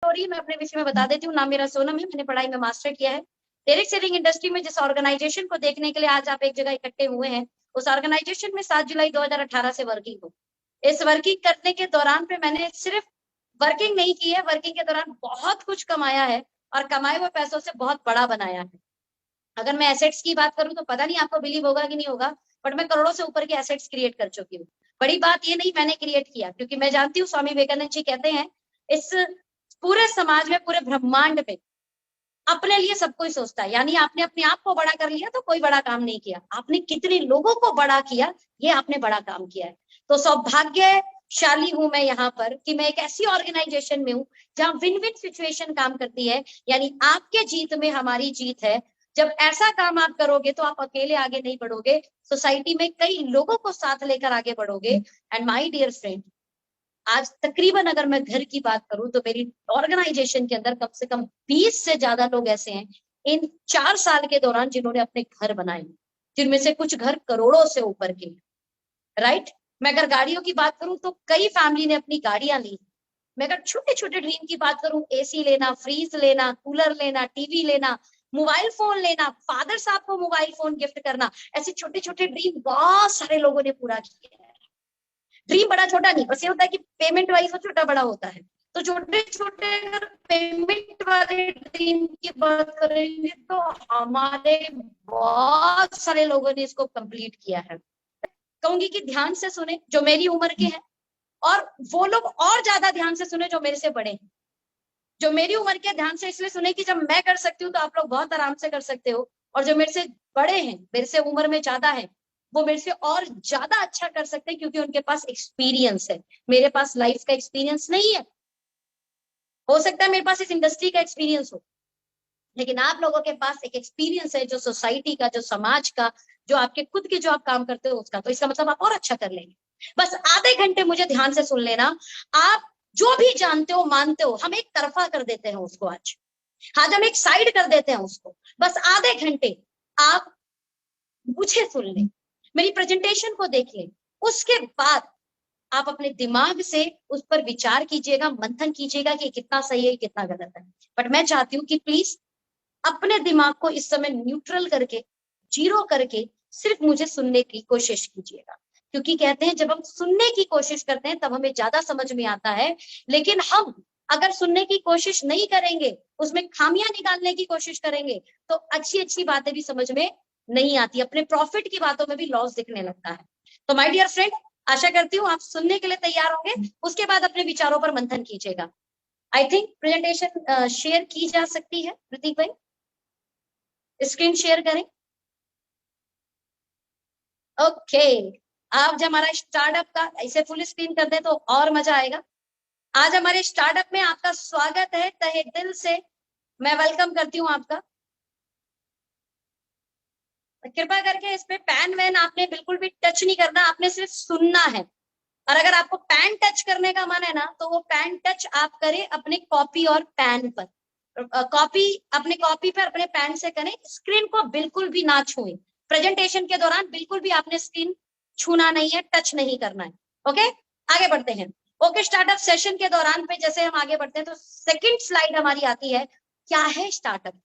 Story मैं अपने विषय में बता देती हूँ। नाम मेरा सोनम है, मैंने पढ़ाई में मास्टर किया है। डायरेक्ट सेलिंग इंडस्ट्री में जिस ऑर्गेनाइजेशन को देखने के लिए आज आप एक जगह इकट्ठे हुए हैं, उस ऑर्गेनाइजेशन में 7 जुलाई 2018 से वर्किंग हूँ। इस वर्किंग करने के दौरान पे मैंने सिर्फ वर्किंग नहीं की है, वर्किंग के दौरान बहुत कुछ कमाया है और कमाए हुए पैसों से बहुत बड़ा बनाया है। अगर मैं एसेट्स की बात करूं तो पता नहीं आपको बिलीव होगा कि नहीं होगा, बट मैं करोड़ों से ऊपर के एसेट्स क्रिएट कर चुकी हूँ। बड़ी बात ये नहीं मैंने क्रिएट किया, क्योंकि मैं जानती हूँ स्वामी विवेकानंद जी कहते हैं इस पूरे समाज में, पूरे ब्रह्मांड में अपने लिए सब कोई सोचता है। यानी आपने अपने आप को बड़ा कर लिया तो कोई बड़ा काम नहीं किया, आपने कितने लोगों को बड़ा किया, ये आपने बड़ा काम किया है। तो सौभाग्यशाली हूं मैं यहाँ पर कि मैं एक ऐसी ऑर्गेनाइजेशन में हूँ जहाँ विन विन सिचुएशन काम करती है। यानी आपके जीत में हमारी जीत है। जब ऐसा काम आप करोगे तो आप अकेले आगे नहीं बढ़ोगे, सोसाइटी में कई लोगों को साथ लेकर आगे बढ़ोगे। एंड माय डियर फ्रेंड, आज तकरीबन अगर मैं घर की बात करूं तो मेरी ऑर्गेनाइजेशन के अंदर कम से कम 20 से ज्यादा लोग ऐसे हैं इन 4 साल के दौरान जिन्होंने अपने घर बनाए, जिनमें से कुछ घर करोड़ों से ऊपर के, राइट। मैं अगर गाड़ियों की बात करूं तो कई फैमिली ने अपनी गाड़ियां ली। मैं अगर छोटे छोटे ड्रीम की बात करूं, एसी लेना, फ्रीज लेना, कूलर लेना, टीवी लेना, मोबाइल फोन लेना, फादर साहब को मोबाइल फोन गिफ्ट करना, ऐसे छोटे छोटे ड्रीम बहुत सारे लोगों ने पूरा किया है। ड्रीम बड़ा छोटा नहीं, बस ये होता है कि पेमेंट वाइज वो छोटा बड़ा होता है। तो छोटे छोटे अगर पेमेंट वाले ड्रीम की बात करेंगे तो हमारे बहुत सारे लोगों ने इसको कंप्लीट किया है। कहूंगी कि ध्यान से सुने जो मेरी उम्र के हैं, और वो लोग और ज्यादा ध्यान से सुने जो मेरे से बड़े हैं। जो मेरी उम्र के ध्यान से इसलिए सुने कि जब मैं कर सकती हूँ तो आप लोग बहुत आराम से कर सकते हो, और जो मेरे से बड़े हैं, मेरे से उम्र में ज्यादा है, वो मेरे से और ज्यादा अच्छा कर सकते हैं, क्योंकि उनके पास एक्सपीरियंस है। मेरे पास लाइफ का एक्सपीरियंस नहीं है। हो सकता है मेरे पास इस इंडस्ट्री का एक्सपीरियंस हो, लेकिन आप लोगों के पास एक एक्सपीरियंस है जो सोसाइटी का, जो समाज का, जो आपके खुद के जो आप काम करते हो उसका। तो इसका मतलब आप और अच्छा कर लेंगे। बस आधे घंटे मुझे ध्यान से सुन लेना। आप जो भी जानते हो, मानते हो, हम एक तरफा कर देते हैं उसको आज हम एक साइड कर देते हैं उसको। बस आधे घंटे आप मुझे सुन लें, मेरी प्रेजेंटेशन को देख लें, उसके बाद आप अपने दिमाग से उस पर विचार कीजिएगा, मंथन कीजिएगा कि कितना सही है, कितना गलत है। बट मैं चाहती हूँ कि प्लीज अपने दिमाग को इस समय न्यूट्रल करके, जीरो करके, सिर्फ मुझे सुनने की कोशिश कीजिएगा। क्योंकि कहते हैं जब हम सुनने की कोशिश करते हैं तब हमें ज्यादा समझ में आता है, लेकिन हम अगर सुनने की कोशिश नहीं करेंगे, उसमें खामियां निकालने की कोशिश करेंगे, तो अच्छी अच्छी बातें भी समझ में नहीं आती, अपने प्रॉफिट की बातों में भी लॉस दिखने लगता है। तो माय डियर फ्रेंड, आशा करती हूँ आप सुनने के लिए तैयार होंगे, उसके बाद अपने विचारों पर मंथन कीजिएगा। आई थिंक प्रेजेंटेशन शेयर की जा सकती है। प्रतीक भाई स्क्रीन शेयर करें। ओके, आप जब हमारा स्टार्टअप का ऐसे फुल स्क्रीन कर दे तो और मजा आएगा। आज हमारे स्टार्टअप में आपका स्वागत है, तहे दिल से मैं वेलकम करती हूँ आपका। कृपा करके इस पे पैन वैन आपने बिल्कुल भी टच नहीं करना, आपने सिर्फ सुनना है। और अगर आपको पैन टच करने का मन है ना, तो वो पैन टच आप करें अपने कॉपी और पैन पर। कॉपी अपने कॉपी पर अपने पैन से करें, स्क्रीन को बिल्कुल भी ना छुएं। प्रेजेंटेशन के दौरान बिल्कुल भी आपने स्क्रीन छूना नहीं है, टच नहीं करना है। ओके, आगे बढ़ते हैं। ओके, स्टार्टअप सेशन के दौरान पे जैसे हम आगे बढ़ते हैं तो सेकंड स्लाइड हमारी आती है, क्या है स्टार्टअप,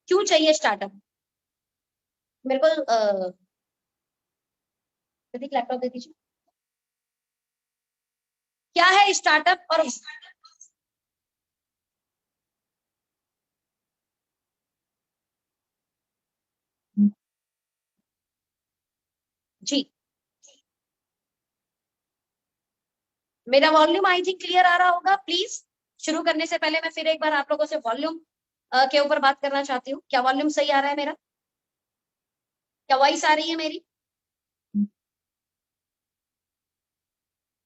क्यों चाहिए स्टार्टअप। मेरे को लैपटॉप दे दीजिए। क्या है स्टार्टअप और जी, मेरा वॉल्यूम आई थिंक क्लियर आ रहा होगा। प्लीज शुरू करने से पहले मैं फिर एक बार आप लोगों से वॉल्यूम के ऊपर बात करना चाहती हूँ। क्या वॉल्यूम सही आ रहा है मेरा, क्या वॉइस आ रही है मेरी,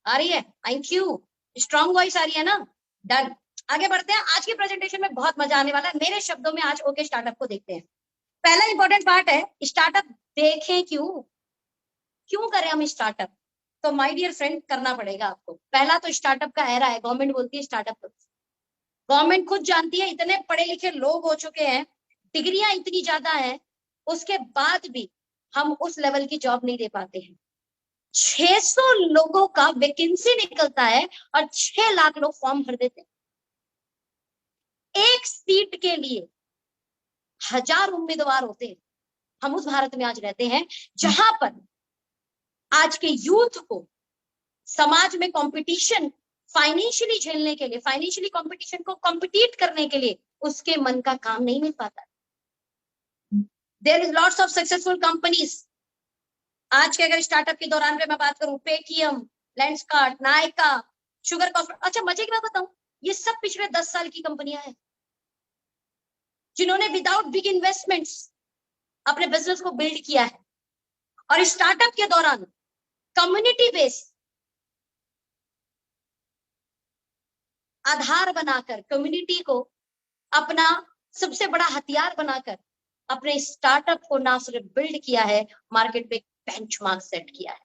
आ रही है। थैंक यू, स्ट्रॉन्ग वॉइस आ रही है ना। डन, आगे बढ़ते हैं। आज की प्रेजेंटेशन में बहुत मजा आने वाला है। मेरे शब्दों में आज ओके स्टार्टअप को देखते हैं। पहला इंपॉर्टेंट पार्ट है स्टार्टअप देखें क्यों, क्यों करें हम स्टार्टअप। तो माय डियर फ्रेंड, करना पड़ेगा आपको। पहला तो स्टार्टअप का एरा है, गवर्नमेंट बोलती है स्टार्टअप। गवर्नमेंट खुद जानती है इतने पढ़े लिखे लोग हो चुके हैं, डिग्रियां इतनी ज्यादा हैं, उसके बाद भी हम उस लेवल की जॉब नहीं दे पाते हैं। 600 लोगों का वैकेंसी निकलता है और 6 लाख लोग फॉर्म भर देते हैं। एक सीट के लिए 1000 उम्मीदवार होते हैं। हम उस भारत में आज रहते हैं जहां पर आज के यूथ को समाज में कंपटीशन फाइनेंशियली झेलने के लिए, फाइनेंशियली कंपटीशन को कॉम्पिटिट करने के लिए उसके मन का काम नहीं मिल पाता। There is lots of successful companies. आज के अगर स्टार्टअप के दौरान में मैं बात करूं, Paytm, Lenskart, Nykaa, sugar coffee, अच्छा मजे की बात बताऊं, ये सब पिछले 10 साल की कंपनियां हैं जिन्होंने विदाउट बिग इन्वेस्टमेंट्स अपने बिजनेस को बिल्ड किया है। और स्टार्टअप के दौरान कम्युनिटी बेस्ड आधार बनाकर, कम्युनिटी को अपना सबसे बड़ा हथियार बनाकर अपने स्टार्टअप को ना सिर्फ बिल्ड किया है, मार्केट पे बेंचमार्क सेट किया है।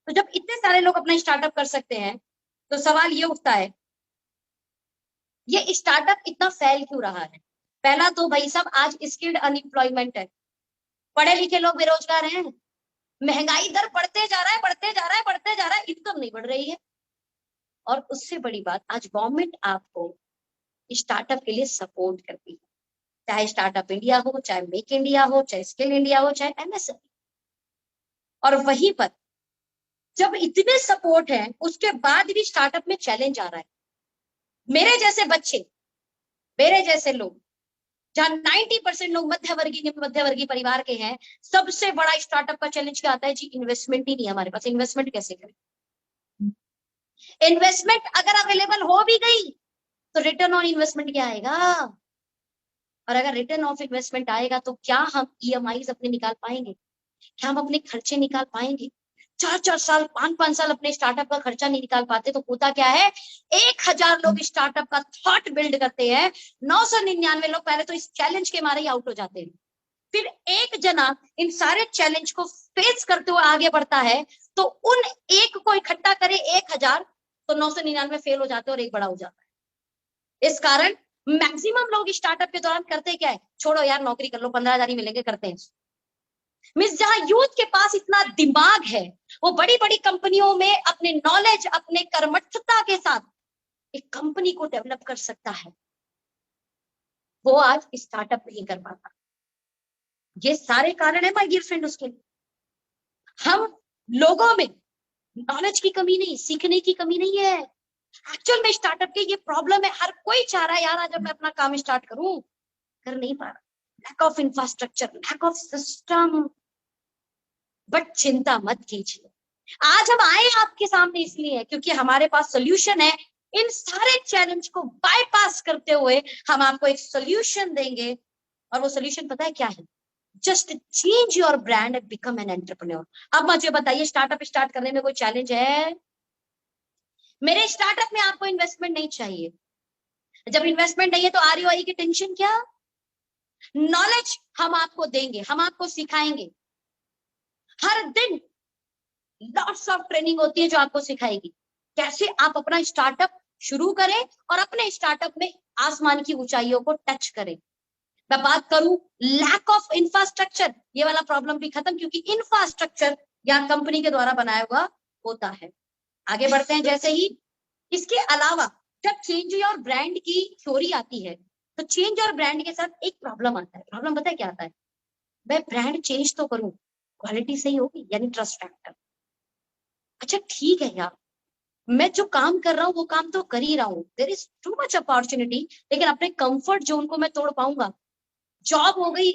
तो जब इतने सारे लोग अपना स्टार्टअप कर सकते हैं तो सवाल ये उठता है, ये स्टार्टअप इतना फैल क्यों रहा है? पहला तो भाई साहब आज स्किल्ड अनएम्प्लॉयमेंट है, पढ़े लिखे लोग बेरोजगार हैं, महंगाई दर बढ़ते जा रहा है, बढ़ते जा रहा है, बढ़ते जा रहा है, इनकम नहीं बढ़ रही है। और उससे बड़ी बात, आज गवर्नमेंट आपको स्टार्टअप के लिए सपोर्ट करती है, चाहे स्टार्टअप इंडिया हो, चाहे मेक इंडिया हो, चाहे स्किल इंडिया हो, चाहे एमएसएमई। और वहीं पर जब इतने सपोर्ट है उसके बाद भी स्टार्टअप में चैलेंज आ रहा है। मेरे जैसे बच्चे, मेरे जैसे लोग, जहां 90% लोग मध्यवर्गीय, निम्न मध्यवर्गीय परिवार के हैं, सबसे बड़ा स्टार्टअप का चैलेंज क्या आता है जी? इन्वेस्टमेंट ही नहीं है हमारे पास। इन्वेस्टमेंट कैसे करें? इन्वेस्टमेंट अगर अवेलेबल हो भी गई तो रिटर्न ऑन इन्वेस्टमेंट क्या आएगा? और अगर रिटर्न ऑफ इन्वेस्टमेंट आएगा तो क्या हम ईएमआई अपने निकाल पाएंगे? क्या हम अपने खर्चे निकाल पाएंगे? 4-4 साल, 5-5 साल अपने स्टार्टअप का खर्चा नहीं निकाल पाते तो होता क्या है? 1000 लोग स्टार्टअप का थॉट बिल्ड करते हैं, 999 लोग पहले तो इस चैलेंज के मारे ही आउट हो जाते हैं। फिर एक जना इन सारे चैलेंज को फेस करते हुए आगे बढ़ता है, तो उन एक को इकट्ठा करे 1000 तो 999 फेल हो जाते हैं और एक बड़ा हो जाता है। इस कारण मैक्सिमम लोग स्टार्टअप के दौरान करते क्या है? छोड़ो यार, नौकरी कर लो, 15,000 ही मिलेंगे, करते हैं। मीन्स जहां यूथ के पास इतना दिमाग है, वो बड़ी बड़ी कंपनियों में अपने नॉलेज, अपने कर्मठता के साथ एक कंपनी को डेवलप कर सकता है, वो आज स्टार्टअप नहीं कर पाता। ये सारे कारण है माय डियर फ्रेंड उसके लिए। हम लोगों में नॉलेज की कमी नहीं, सीखने की कमी नहीं है। एक्चुअल में स्टार्टअप के ये प्रॉब्लम है, हर कोई चाह रहा है यार आज मैं अपना काम स्टार्ट करूं, कर नहीं पा रहा। Lack of infrastructure, lack of system. But चिंता मत कीजिए, आज हम आए आपके सामने इसलिए क्योंकि हमारे पास सोल्यूशन है। इन सारे चैलेंज को बाईपास करते हुए हम आपको एक सोल्यूशन देंगे, और वो सोल्यूशन पता है क्या है? Just change your brand and become an entrepreneur. अब मुझे बताइए, स्टार्टअप स्टार्ट करने में कोई चैलेंज है? मेरे स्टार्टअप में आपको इन्वेस्टमेंट नहीं चाहिए। जब इन्वेस्टमेंट नहीं है तो आरओआई की टेंशन क्या? नॉलेज हम आपको देंगे, हम आपको सिखाएंगे। हर दिन लॉट्स ऑफ ट्रेनिंग होती है जो आपको सिखाएगी कैसे आप अपना स्टार्टअप शुरू करें और अपने स्टार्टअप में आसमान की ऊंचाइयों को टच करें। मैं बात करूं लैक ऑफ इंफ्रास्ट्रक्चर, ये वाला प्रॉब्लम भी खत्म, क्योंकि इंफ्रास्ट्रक्चर या कंपनी के द्वारा बनाया हुआ होता है। आगे बढ़ते हैं। जैसे ही इसके अलावा जब चेंज योर ब्रांड की थ्योरी आती है तो चेंज योर ब्रांड के साथ एक प्रॉब्लम आता है। प्रॉब्लम पता है क्या आता है? मैं ब्रांड चेंज तो करूं, क्वालिटी सही होगी, यानी ट्रस्ट फैक्टर। अच्छा ठीक है यार, मैं जो काम कर रहा हूँ वो काम तो कर ही रहा हूँ, there is too much opportunity, लेकिन अपने कंफर्ट जोन को मैं तोड़ पाऊंगा? जॉब हो गई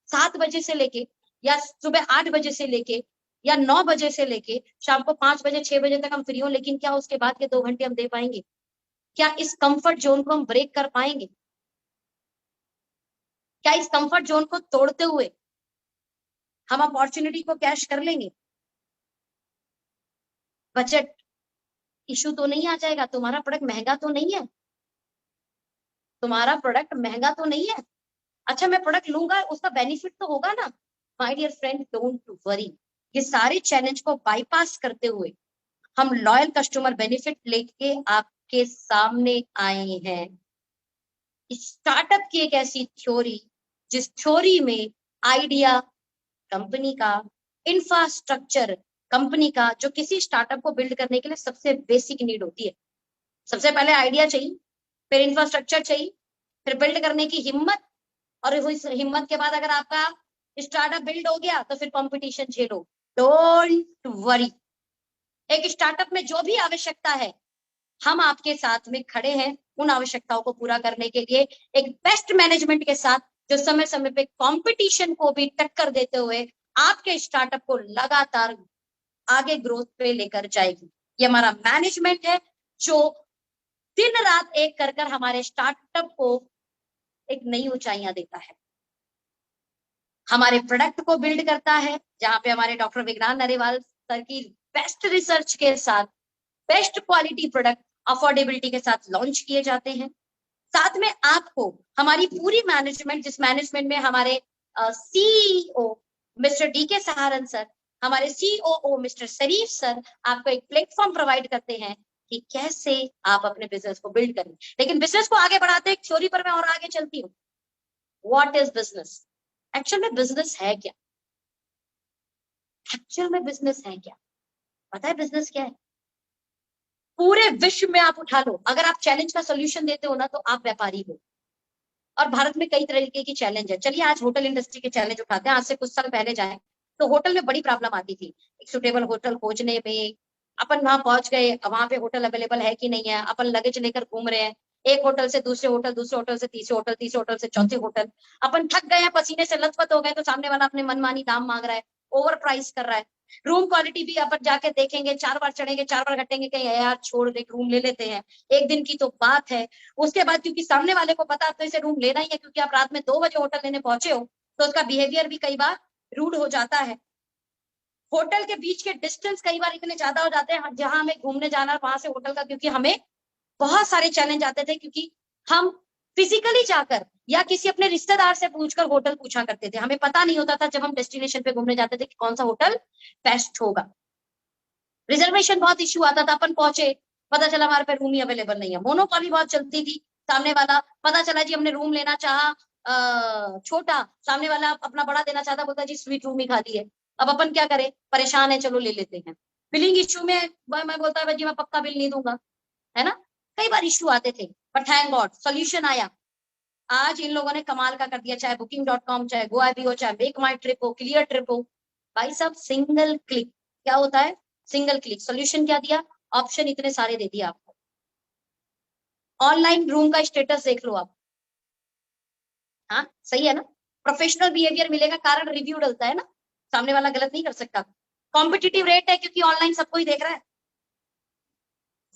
7 बजे से लेके, या सुबह 8 बजे से लेके, या 9 बजे से लेके शाम को 5 बजे 6 बजे तक हम फ्री हो, लेकिन क्या उसके बाद के 2 घंटे हम दे पाएंगे? क्या इस कंफर्ट जोन को हम ब्रेक कर पाएंगे? क्या इस कंफर्ट जोन को तोड़ते हुए हम अपॉर्चुनिटी को कैश कर लेंगे? बजट इशू तो नहीं आ जाएगा? तुम्हारा प्रोडक्ट महंगा तो नहीं है? तुम्हारा प्रोडक्ट महंगा तो नहीं है? अच्छा मैं प्रोडक्ट लूंगा, उसका बेनिफिट तो होगा ना? My dear friend, don't worry. ये सारे चैलेंज को बाईपास करते हुए हम लॉयल कस्टमर बेनिफिट लेके आपके सामने आए हैं। स्टार्टअप की एक ऐसी थ्योरी जिस थ्योरी में आइडिया कंपनी का, इंफ्रास्ट्रक्चर कंपनी का, जो किसी स्टार्टअप को बिल्ड करने के लिए सबसे बेसिक नीड होती है। सबसे पहले आइडिया चाहिए, फिर इंफ्रास्ट्रक्चर चाहिए, फिर बिल्ड करने की हिम्मत, और उस हिम्मत के बाद अगर आपका स्टार्टअप बिल्ड हो गया तो फिर कंपटीशन झेलो। डोंट वरी, एक स्टार्टअप में जो भी आवश्यकता है हम आपके साथ में खड़े हैं उन आवश्यकताओं को पूरा करने के लिए, एक बेस्ट मैनेजमेंट के साथ जो समय समय पे कंपटीशन को भी टक्कर देते हुए आपके स्टार्टअप को लगातार आगे ग्रोथ पे लेकर जाएगी। ये हमारा मैनेजमेंट है जो दिन रात एक कर कर हमारे स्टार्टअप को एक नई ऊंचाइयां देता है, हमारे प्रोडक्ट को बिल्ड करता है, जहां पे हमारे डॉक्टर विज्ञान नरेवाल सर की बेस्ट रिसर्च के साथ बेस्ट क्वालिटी प्रोडक्ट अफोर्डेबिलिटी के साथ लॉन्च किए जाते हैं। साथ में आपको हमारी पूरी मैनेजमेंट, जिस मैनेजमेंट में हमारे सीईओ मिस्टर डी के सहारन सर, हमारे सीओओ मिस्टर शरीफ सर आपको एक प्लेटफॉर्म प्रोवाइड करते हैं कि कैसे आप अपने बिजनेस को बिल्ड करें। लेकिन बिजनेस को आगे बढ़ाते एक थ्योरी पर मैं और आगे चलती हूँ। What is business? एक्चुअल में बिजनेस है क्या? एक्चुअल में बिजनेस है क्या? पता है बिजनेस क्या है? पूरे विश्व में आप उठा लो, अगर आप चैलेंज का सोल्यूशन देते हो ना तो आप व्यापारी हो। और भारत में कई तरीके की चैलेंज है। चलिए आज होटल इंडस्ट्री के चैलेंज उठाते हैं। आज से कुछ साल पहले जाए तो होटल में बड़ी प्रॉब्लम आती थी, एक सुटेबल होटल खोजने में। अपन वहां पहुंच गए, वहां पे होटल अवेलेबल है कि नहीं है, अपन लगेज लेकर घूम रहे हैं, एक होटल से दूसरे होटल, दूसरे होटल से तीसरे होटल, तीसरे होटल से चौथे होटल। अपन थक गए हैं, पसीने से लथपथ हो गए, तो सामने वाला अपने मनमानी दाम मांग रहा है, ओवर प्राइस कर रहा है। रूम क्वालिटी भी अपन जाके देखेंगे, 4 बार चढ़ेंगे, 4 बार घटेंगे, कहीं यार छोड़ दे, रूम ले लेते हैं, एक दिन की तो बात है। उसके बाद क्योंकि सामने वाले को पता तो इसे रूम लेना ही है, क्योंकि आप रात में 2 बजे होटल लेने पहुंचे हो, तो उसका बिहेवियर भी कई बार रूड हो जाता है। होटल के बीच के डिस्टेंस कई बार इतने ज्यादा हो जाते हैं, जहां हमें घूमने जाना वहां से होटल का, क्योंकि हमें बहुत सारे चैलेंज आते थे, क्योंकि हम फिजिकली जाकर या किसी अपने रिश्तेदार से पूछकर होटल पूछा करते थे। हमें पता नहीं होता था जब हम डेस्टिनेशन पे घूमने जाते थे कि कौन सा होटल बेस्ट होगा। रिजर्वेशन बहुत इश्यू आता था, अपन पहुंचे, पता चला हमारे पे रूम ही अवेलेबल नहीं है। मोनोपॉली बहुत चलती थी, सामने वाला, पता चला जी हमने रूम लेना चाहा छोटा, सामने वाला अपना बड़ा देना चाहता, बोलता जी स्वीट रूम ही खाली है। अब अपन क्या करें, परेशान है, चलो ले लेते हैं। बिलिंग इश्यू में मैं बोलता है जी मैं पक्का बिल नहीं दूंगा, है ना। कई बार इश्यू आते थे, बट थैंक गॉड सोल्यूशन आया। आज इन लोगों ने कमाल का कर दिया, चाहे booking.com, चाहे GoIBO, चाहे मेक माई ट्रिप हो, क्लियर ट्रिप हो, भाई साहब सिंगल क्लिक क्या होता है, सिंगल क्लिक सोल्यूशन क्या दिया, ऑप्शन इतने सारे दे दिया आपको। ऑनलाइन रूम का स्टेटस देख लो आप, हाँ सही है ना, प्रोफेशनल बिहेवियर मिलेगा, कारण रिव्यू डलता है ना, सामने वाला गलत नहीं कर सकता। कॉम्पिटिटिव रेट है क्योंकि ऑनलाइन सबको ही देख रहा है,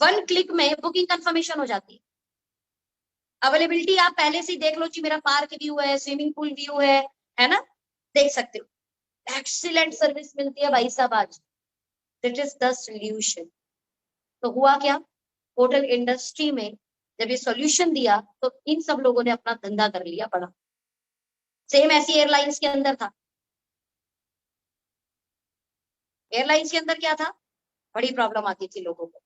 1 क्लिक में बुकिंग कंफर्मेशन हो जाती है। अवेलेबिलिटी आप पहले से ही देख लो जी, मेरा पार्क व्यू है, स्विमिंग पूल व्यू है ना, देख सकते हो। एक्सीलेंट सर्विस मिलती है भाई साहब आज, दिट इज द सोल्यूशन। तो हुआ क्या, होटल इंडस्ट्री में जब ये सॉल्यूशन दिया तो इन सब लोगों ने अपना धंधा कर लिया बड़ा। सेम ऐसी एयरलाइंस के अंदर था। एयरलाइंस के अंदर क्या था, बड़ी प्रॉब्लम आती थी लोगों को,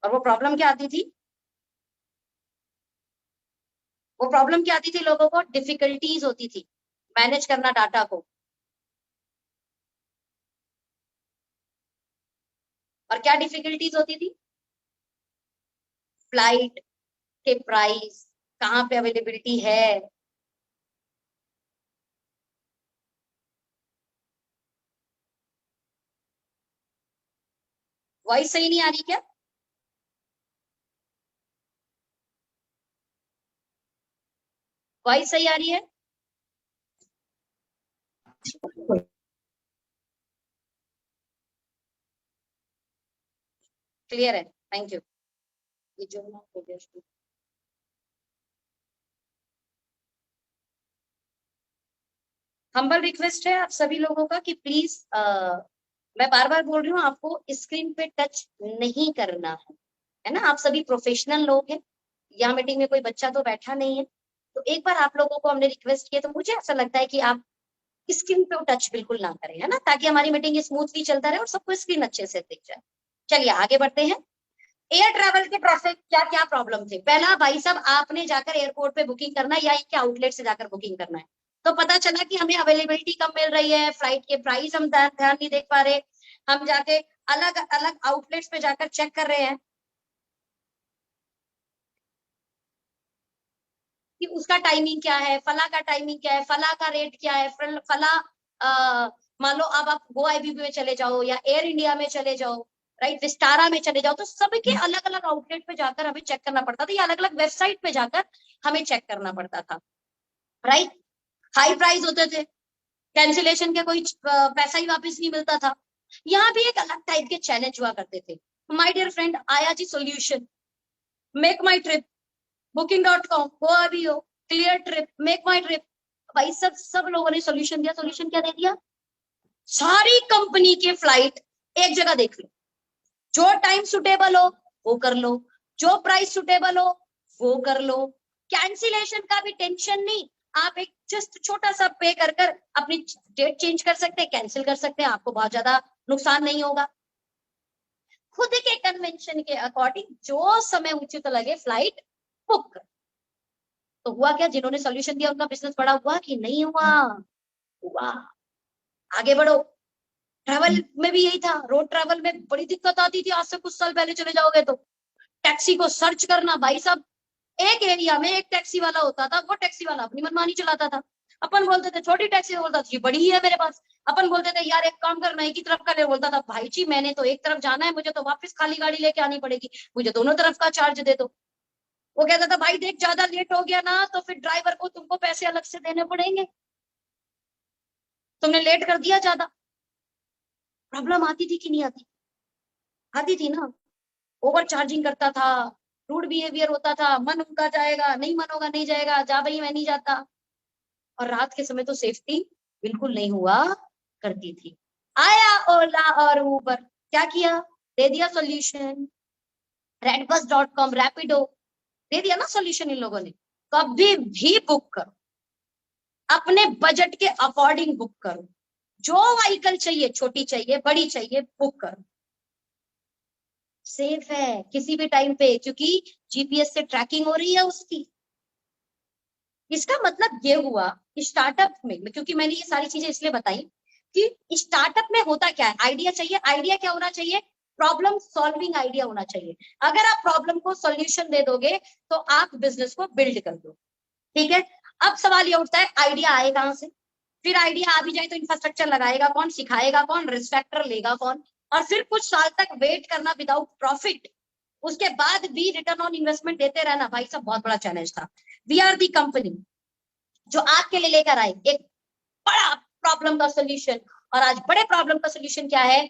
और वो प्रॉब्लम क्या आती थी, वो प्रॉब्लम क्या आती थी लोगों को, डिफिकल्टीज होती थी मैनेज करना डाटा को। और क्या डिफिकल्टीज होती थी, फ्लाइट के प्राइस, कहाँ पे अवेलेबिलिटी है। वॉइस सही नहीं आ रही क्या, वॉइस सही आ रही है? क्लियर है, थैंक यू। ये जो हम्बल रिक्वेस्ट है आप सभी लोगों का कि प्लीज मैं बार बार बोल रही हूँ, आपको स्क्रीन पे टच नहीं करना है ना। आप सभी प्रोफेशनल लोग हैं, यहाँ मीटिंग में कोई बच्चा तो बैठा नहीं है। तो एक बार आप लोगों को हमने रिक्वेस्ट किया, तो मुझे ऐसा लगता है कि आप स्क्रीन पे टच बिल्कुल ना करें, है ना, ताकि हमारी मीटिंग स्मूथली चलता रहे और सबको स्क्रीन अच्छे से दिख जाए। चलिए आगे बढ़ते हैं। एयर ट्रैवल के प्रोसेस क्या क्या प्रॉब्लम थे। पहला भाई साहब, आपने जाकर एयरपोर्ट पे बुकिंग करना है या इनके आउटलेट से जाकर बुकिंग करना है। तो पता चला कि हमें अवेलेबिलिटी कम मिल रही है, फ्लाइट के प्राइस हम ध्यान नहीं देख पा रहे, हम जाके अलग अलग आउटलेट्स पे जाकर चेक कर रहे हैं। कि उसका टाइमिंग क्या है, फला का टाइमिंग क्या है, फला का रेट क्या है, फला मान लो अब आप गो आईबीबी में चले जाओ या एयर इंडिया में चले जाओ, राइट, विस्तारा में चले जाओ, तो सबके अलग अलग आउटलेट पे जाकर हमें चेक करना पड़ता था, या अलग अलग वेबसाइट पे जाकर हमें चेक करना पड़ता था, राइट। हाई प्राइस होते थे, कैंसिलेशन के कोई पैसा ही वापस नहीं मिलता था। यहाँ भी एक अलग टाइप के चैलेंज हुआ करते थे। माय डियर फ्रेंड, आया जी सोल्यूशन, मेक माई ट्रिप, booking.com, गो अभियो, क्लियर ट्रिप, मेक माई ट्रिप, भाई सब लोगों ने सोल्यूशन दिया। सोल्यूशन क्या दे दिया? सारी कंपनी के फ्लाइट एक जगह देख लो, जो टाइम सुटेबल हो वो कर लो, जो प्राइस सुटेबल हो वो कर लो, कैंसिलेशन का भी टेंशन नहीं, आप एक जस्ट छोटा सा पे कर कर अपनी डेट चेंज कर सकते हैं, कैंसिल कर सकते हैं, आपको बहुत ज्यादा नुकसान नहीं होगा। खुद के कन्वेंशन के अकॉर्डिंग जो समय उचित लगे फ्लाइट बुक कर। तो हुआ क्या, जिन्होंने सोल्यूशन दिया उनका बिजनेस बड़ा हुआ कि नहीं हुआ? हुआ। आगे बढ़ो। ट्रैवल में भी यही था, रोड ट्रैवल में बड़ी दिक्कत आती थी, आज से कुछ साल पहले चले जाओगे तो टैक्सी को सर्च करना, भाई साहब एक एरिया में एक टैक्सी वाला होता था, वो टैक्सी वाला अपनी मनमानी चलाता था। अपन बोलते थे छोटी टैक्सी, बोलता था ये बड़ी ही है मेरे पास। अपन बोलते थे यार एक काम करना, एक ही तरफ का ले, बोलता था भाई जी मैंने तो एक तरफ जाना है, मुझे तो वापस खाली गाड़ी लेके आनी पड़ेगी, मुझे दोनों तरफ का चार्ज दे दो। वो कहता था भाई देख ज्यादा लेट हो गया ना तो फिर ड्राइवर को तुमको पैसे अलग से देने पड़ेंगे, तुमने लेट कर दिया ज्यादा। प्रॉब्लम आती थी कि नहीं आती? आती थी ना। ओवर चार्जिंग करता था, रूड बिहेवियर होता था, मन उनका जाएगा, नहीं मन होगा नहीं जाएगा, जा भाई मैं नहीं जाता। और रात के समय तो सेफ्टी बिल्कुल नहीं हुआ करती थी। आया ओला और उबर, क्या किया? दे दिया सोल्यूशन। रेडबस.com, रैपिडो, दे दिया ना सोल्यूशन इन लोगों ने। कभी भी बुक करो, अपने बजट के अकॉर्डिंग बुक करो, जो व्हीकल चाहिए, छोटी चाहिए बड़ी चाहिए, बुक करो। सेफ है किसी भी टाइम पे, क्योंकि जीपीएस से ट्रैकिंग हो रही है उसकी। इसका मतलब ये हुआ कि स्टार्टअप में, क्योंकि मैंने ये सारी चीजें इसलिए बताई कि स्टार्टअप में होता क्या है, आइडिया चाहिए। आइडिया क्या होना चाहिए? प्रॉब्लम सॉल्विंग आइडिया होना चाहिए। अगर आप प्रॉब्लम को सॉल्यूशन दे दोगे तो आप बिजनेस को बिल्ड कर दो, ठीक है। अब सवाल ये उठता है आइडिया आए कहां से? फिर आइडिया आ भी जाए तो इंफ्रास्ट्रक्चर लगाएगा कौन, सिखाएगा कौन, रिस्क फैक्टर लेगा कौन? और फिर कुछ साल तक वेट करना विदाउट प्रॉफिट, उसके बाद भी रिटर्न ऑन इन्वेस्टमेंट देते रहना, भाई साहब बहुत बड़ा चैलेंज था। वी आर दी कंपनी जो आपके लिए लेकर आए एक बड़ा प्रॉब्लम का सोल्यूशन। और आज बड़े प्रॉब्लम का सोल्यूशन क्या है?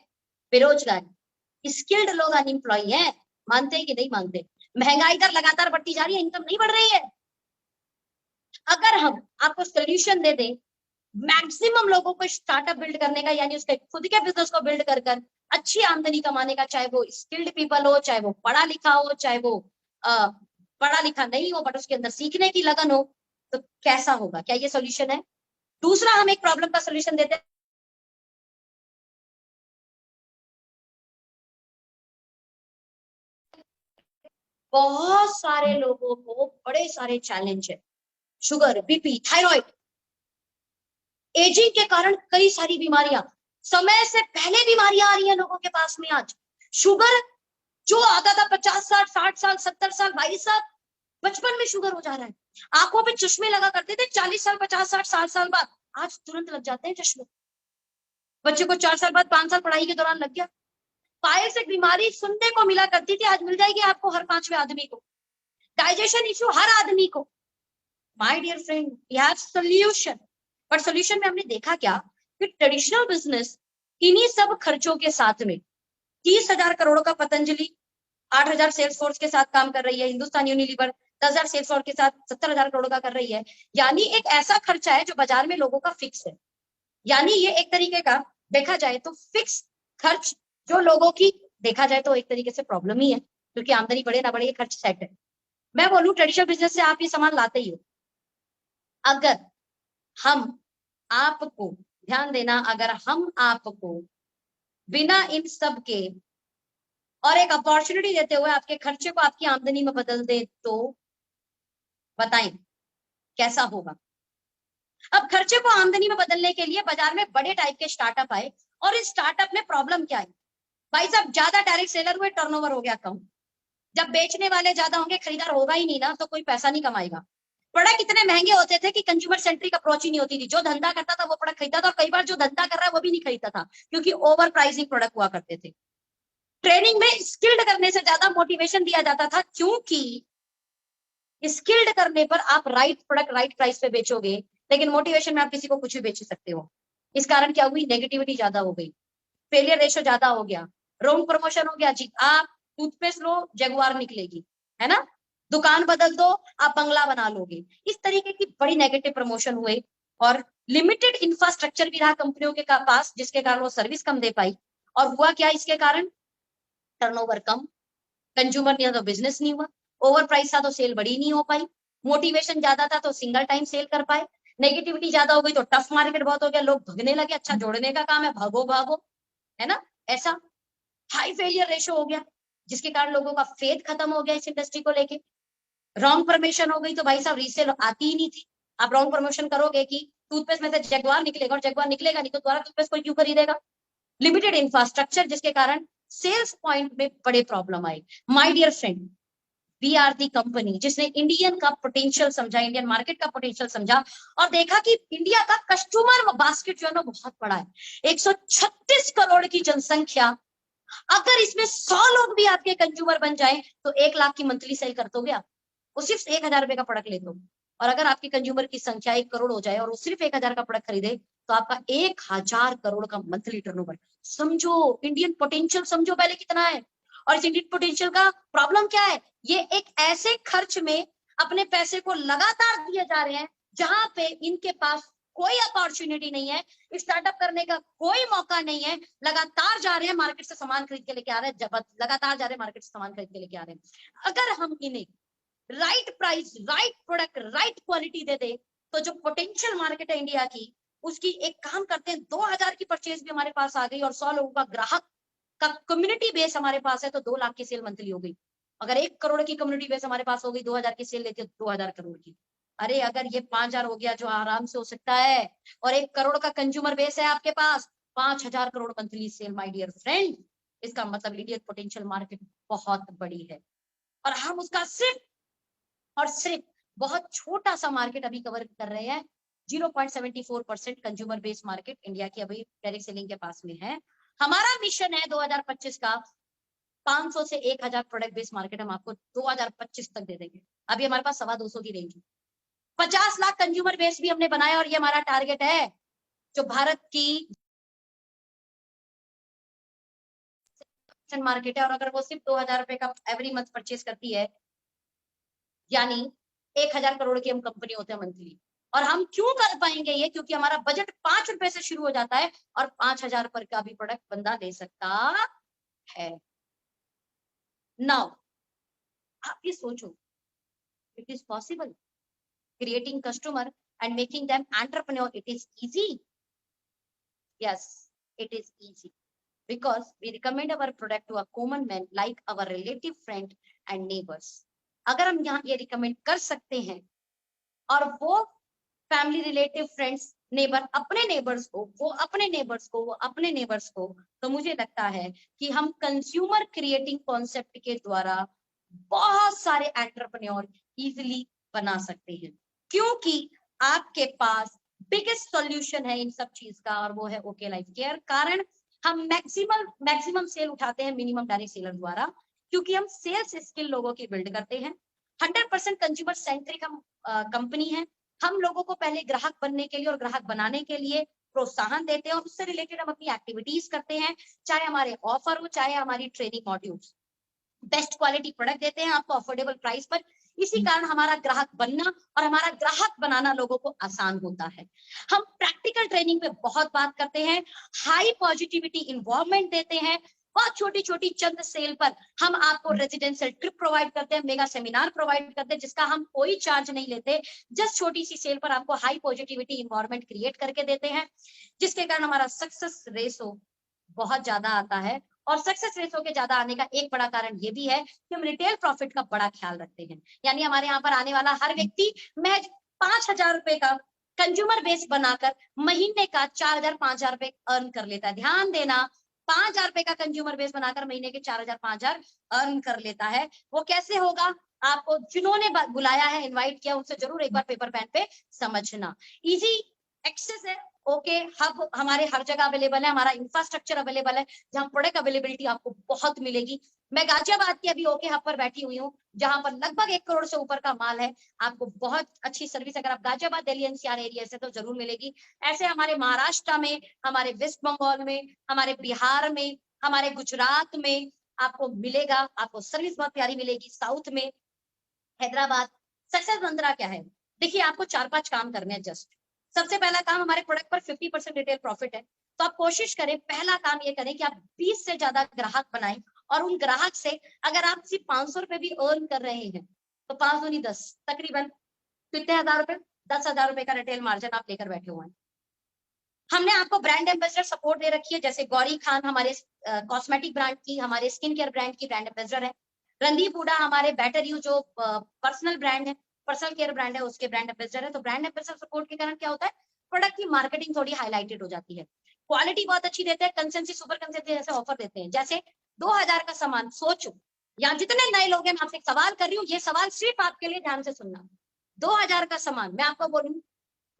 बेरोजगारी। स्किल्ड लोग अनएम्प्लॉय हैं, मानते हैं कि नहीं मानते? महंगाई दर लगातार बढ़ती जा रही है, इनकम नहीं बढ़ रही है। अगर हम आपको सोल्यूशन दे दें मैक्सिमम लोगों को स्टार्टअप बिल्ड करने का, यानी उसके खुद के बिजनेस को बिल्ड कर कर अच्छी आमदनी कमाने का, चाहे वो स्किल्ड पीपल हो, चाहे वो पढ़ा लिखा हो, चाहे वो पढ़ा लिखा नहीं हो बट उसके अंदर सीखने की लगन हो, तो कैसा होगा? क्या ये सोल्यूशन है? दूसरा, हम एक प्रॉब्लम का सोल्यूशन देते हैं। बहुत सारे लोगों को बड़े सारे चैलेंज है, शुगर, बीपी, थायराइड, एजिंग के कारण कई सारी बीमारियां, समय से पहले बीमारियां आ रही हैं लोगों के पास में आज। शुगर जो आता था 50 साल 60 साल 70 साल, भाई साहब बचपन में शुगर हो जा रहा है। आंखों पे चश्मे लगा करते थे 40 साल 50 साल 60 साल बाद, आज तुरंत लग जाते हैं चश्मे। बच्चे को 4 साल बाद 5 साल पढ़ाई के दौरान लग गया। पायल से बीमारी सुनने को मिला करती थी, आज मिल जाएगी आपको हर 5वें आदमी को। डाइजेशन इश्यू हर आदमी को। My dear friend, we have solution. But solution में हमने देखा क्या कि ट्रेडिशनल बिजनेस इन्हीं सब खर्चों के साथ में 30,000 करोड़ का पतंजलि 8,000 सेल्स फोर्स के साथ काम कर रही है, हिंदुस्तान यूनिलीवर 10,000 सेल्स फोर्स के साथ 70,000 करोड़ का कर रही है। यानी एक ऐसा खर्चा है जो बाजार में लोगों का फिक्स है। यानी ये एक तरीके का देखा जाए तो फिक्स खर्च जो लोगों की, देखा जाए तो एक तरीके से प्रॉब्लम ही है, क्योंकि आमदनी बढ़े ना बढ़े ये खर्च सेट है। मैं बोलूं ट्रेडिशनल बिजनेस से आप ये सामान लाते ही हो। अगर हम आपको, ध्यान देना, अगर हम आपको बिना इन सब के और एक अपॉर्चुनिटी देते हुए आपके खर्चे को आपकी आमदनी में बदल दे तो बताएं कैसा होगा? अब खर्चे को आमदनी में बदलने के लिए बाजार में बड़े टाइप के स्टार्टअप आए, और इस स्टार्टअप में प्रॉब्लम क्या है? भाई साहब ज्यादा डायरेक्ट सेलर हुए, टर्नओवर हो गया कम। जब बेचने वाले ज्यादा होंगे, खरीदार होगा ही नहीं ना, तो कोई पैसा नहीं कमाएगा। प्रोडक्ट इतने महंगे होते थे कि कंज्यूमर सेंट्रिक अप्रोच ही नहीं होती थी। जो धंधा करता था वो प्रोडक्ट खरीदता था, और कई बार जो धंधा कर रहा है वो भी नहीं खरीदता था, क्योंकि ओवर प्राइसिंग प्रोडक्ट हुआ करते थे। ट्रेनिंग में स्किल्ड करने से ज्यादा मोटिवेशन दिया जाता था, क्योंकि स्किल्ड करने पर आप राइट प्रोडक्ट राइट प्राइस पे बेचोगे, लेकिन मोटिवेशन में आप किसी को कुछ भी बेच सकते हो। इस कारण क्या हुई, नेगेटिविटी ज्यादा हो गई, फेलियर रेशो ज्यादा हो गया, रॉन्ग प्रमोशन हो गया जी। आप टूथपेस्ट लो, जगुआर निकलेगी, है ना, दुकान बदल दो, आप बंगला बना लोगे। इस तरीके की बड़ी नेगेटिव प्रमोशन हुए, और लिमिटेड इंफ्रास्ट्रक्चर भी रहा कंपनियों के पास, जिसके कारण वो सर्विस कम दे पाई। और हुआ क्या इसके कारण, टर्नओवर कम, कंज्यूमर नहीं था तो बिजनेस नहीं हुआ, ओवर प्राइस था तो सेल बड़ी नहीं हो पाई, मोटिवेशन ज्यादा था तो सिंगल टाइम सेल कर पाए, नेगेटिविटी ज्यादा हो गई तो टफ मार्केट बहुत हो गया, लोग भगने लगे, अच्छा जोड़ने का काम है, भागो भागो, है ना, ऐसा हाई फेलियर रेशो हो गया, जिसके कारण लोगों का फेथ खत्म हो गया इस इंडस्ट्री को लेके। रॉन्ग प्रमोशन हो गई तो भाई साहब रीसेल आती ही नहीं थी। आप रॉन्ग प्रमोशन करोगे कि टूथपेस्ट में से जगुआर निकलेगा, और जगुआर निकलेगा नहीं तो दोबारा टूथपेस्ट कोई क्यों खरीदेगा। लिमिटेड इंफ्रास्ट्रक्चर, जिसके कारण सेल्स पॉइंट में बड़े प्रॉब्लम आए। My dear friend, we are the company जिसने इंडियन का पोटेंशियल समझा, इंडियन मार्केट का पोटेंशियल समझा, और देखा कि इंडिया का कस्टमर बास्केट जो है ना बहुत बड़ा है, 136 करोड़ की जनसंख्या। अगर इसमें 100 लोग भी आपके कंज्यूमर बन जाए तो 1 लाख की मंथली सेल कर दोगे आप, वो सिर्फ 1,000 रुपए का प्रोडक्ट ले दो। और अगर आपके कंज्यूमर की संख्या 1 करोड़ हो जाए और वो सिर्फ 1,000 का प्रोडक्ट खरीदे, तो आपका 1,000 करोड़ का मंथली टर्नओवर। समझो इंडियन पोटेंशियल, समझो पहले कितना है। और इस इंडियन पोटेंशियल का प्रॉब्लम क्या है, ये एक ऐसे खर्च में अपने पैसे को लगातार दिए जा रहे हैं जहां पे इनके पास कोई अपॉर्चुनिटी नहीं है, स्टार्टअप करने का कोई मौका नहीं है, लगातार जा रहे हैं मार्केट से सामान खरीद के लेके आ रहे हैं, जब लगातार जा रहे हैं मार्केट से सामान खरीद के लेके आ रहे हैं। अगर हम इन्हें right price, right product, right quality दे दे, तो जो पोटेंशियल मार्केट है इंडिया की, उसकी एक काम करते हैं, 2,000 की परचेज भी हमारे पास आ गई और 100 लोगों का ग्राहक का कम्युनिटी बेस हमारे पास है, तो 2 लाख की सेल मंथली हो गई। अगर 1 करोड़ की कम्युनिटी बेस हमारे पास हो गई, 2,000 की सेल लेती है, 2,000 करोड़ की। अरे अगर ये 5,000 हो गया, जो आराम से हो सकता है, और 1 करोड़ का कंज्यूमर बेस है आपके पास, 5,000 crore monthly sale, my dear friend, इसका मतलब इंडियन पोटेंशियल मार्केट बहुत बड़ी है, और हम उसका सिर्फ और सिर्फ बहुत छोटा सा मार्केट अभी कवर कर रहे हैं। 0.74% कंज्यूमर बेस मार्केट इंडिया की अभी डायरेक्ट सेलिंग के पास में है। हमारा मिशन है 2025 का 500 से 1,000 प्रोडक्ट बेस मार्केट हम आपको 2025 तक दे देंगे। अभी हमारे पास 250 की रेंज है। 50 लाख कंज्यूमर बेस भी हमने बनाया, और ये हमारा टारगेट है। जो भारत की मार्केट है, और अगर वो सिर्फ 2,000 रुपए का एवरी मंथ परचेज करती है, यानी 1,000 करोड़ की हम कंपनी होते हैं मंथली। और हम क्यों कर पाएंगे ये, क्योंकि हमारा बजट 5 रुपए से शुरू हो जाता है, और 5,000 पर का भी प्रोडक्ट बंदा ले सकता है। नाउ आप ये सोचो, it is possible creating customer and making them entrepreneur, it is easy? Yes, it is easy, because we recommend our product to a common man like our relative friend and neighbors. अगर हम यहाँ ये recommend कर सकते हैं, और वो family, relative, friends, neighbour अपने नेबर्स को, वो अपने नेबर्स को, वो अपने नेबर्स को, तो मुझे लगता है कि हम कंज्यूमर क्रिएटिंग कॉन्सेप्ट के द्वारा बहुत सारे एंटरप्रेन्योर इजीली बना सकते हैं, क्योंकि आपके पास बिगेस्ट सॉल्यूशन है इन सब चीज का, और वो है ओके लाइफ केयर। कारण हम मैक्सिमम सेल उठाते हैं मिनिमम डायरेक्ट सेलर द्वारा, क्योंकि हम सेल्स स्किल लोगों की बिल्ड करते हैं। 100% कंज्यूमर सेंट्रिक हम कंपनी है। हम लोगों को पहले ग्राहक बनने के लिए और ग्राहक बनाने के लिए प्रोत्साहन देते हैं, और उससे रिलेटेड हम अपनी एक्टिविटीज करते हैं, चाहे हमारे ऑफर हो, चाहे हमारी training modules. Best quality product देते हैं आपको अफोर्डेबल प्राइस पर। इसी कारण हमारा ग्राहक बनना और हमारा ग्राहक बनाना लोगों को आसान होता है। हम प्रैक्टिकल ट्रेनिंग पे बहुत बात करते हैं, हाई पॉजिटिविटी इन्वॉल्वमेंट देते हैं, बहुत छोटी छोटी चंद सेल पर हम आपको रेजिडेंशियल ट्रिप प्रोवाइड करते हैं, मेगा सेमिनार प्रोवाइड करते हैं, जिसका हम कोई चार्ज नहीं लेते, जस्ट छोटी सी सेल पर आपको हाई पॉजिटिविटी इन्वायरमेंट क्रिएट करके देते हैं, जिसके कारण हमारा सक्सेस रेशो बहुत ज्यादा आता है। और सक्सेस रेशो के ज्यादा आने का एक बड़ा कारण ये भी है कि हम रिटेल प्रॉफिट का बड़ा ख्याल रखते हैं, यानी हमारे यहाँ पर आने वाला हर व्यक्ति महज 5,000 रुपए का कंज्यूमर बेस बनाकर महीने का 4,000 5,000 रुपए अर्न कर लेता है। ध्यान देना, 5,000 रुपए का कंज्यूमर बेस बनाकर महीने के 4,000 5,000 अर्न कर लेता है। वो कैसे होगा, आपको जिन्होंने बुलाया है, इनवाइट किया, उनसे जरूर एक बार पेपर पेन पे समझना। इजी एक्सेस है, ओके हब हमारे हर जगह अवेलेबल है, हमारा इंफ्रास्ट्रक्चर अवेलेबल है, जहां प्रोडक्ट अवेलेबिलिटी आपको बहुत मिलेगी। मैं गाजियाबाद की अभी ओके हब पर बैठी हुई हूँ, जहां पर लगभग 1 करोड़ से ऊपर का माल है। आपको बहुत अच्छी सर्विस अगर आप गाजियाबाद, दिल्ली एनसीआर एरिया से तो जरूर मिलेगी। ऐसे हमारे महाराष्ट्र में, हमारे वेस्ट बंगाल में, हमारे बिहार में, हमारे गुजरात में आपको मिलेगा, आपको सर्विस बहुत प्यारी मिलेगी। साउथ में, हैदराबाद। सक्सेस मंत्रा क्या है? देखिए, आपको 4-5 काम करने हैं जस्ट। सबसे पहला काम, हमारे प्रोडक्ट पर 50% रिटेल प्रॉफिट है, तो आप कोशिश करें, पहला काम ये करें कि आप 20 से ज्यादा ग्राहक बनाएं, और उन ग्राहक से अगर आप सिर्फ 500 रुपए भी अर्न कर रहे हैं, तो 5 दूनी 10, तकरीबन कितने हजार रुपए? 10,000 रुपए का रिटेल मार्जिन आप लेकर बैठे हुए हैं। हमने आपको ब्रांड एम्बेसडर सपोर्ट दे रखी है, जैसे गौरी खान हमारे कॉस्मेटिक ब्रांड की, हमारे स्किन केयर ब्रांड की ब्रांड एम्बेसडर है। रणदीप हुडा हमारे बेटर यू जो पर्सनल ब्रांड है, पर्सनल केयर ब्रांड है, उसके ब्रांड एम्बेसडर है। तो ब्रांड एम्बेसडर सपोर्ट के कारण क्या होता है, प्रोडक्ट की मार्केटिंग थोड़ी हाईलाइटेड हो जाती है, क्वालिटी बहुत अच्छी देते हैं, कंसेंसी सुपर कंसेंसी जैसे ऑफर देते हैं। जैसे 2000 का सामान, सोचो, यहाँ जितने नए लोग हैं, मैं आपसे एक सवाल कर रही हूँ, ये सवाल सिर्फ आपके लिए, ध्यान से सुनना। 2000 का सामान मैं आपको बोलूं,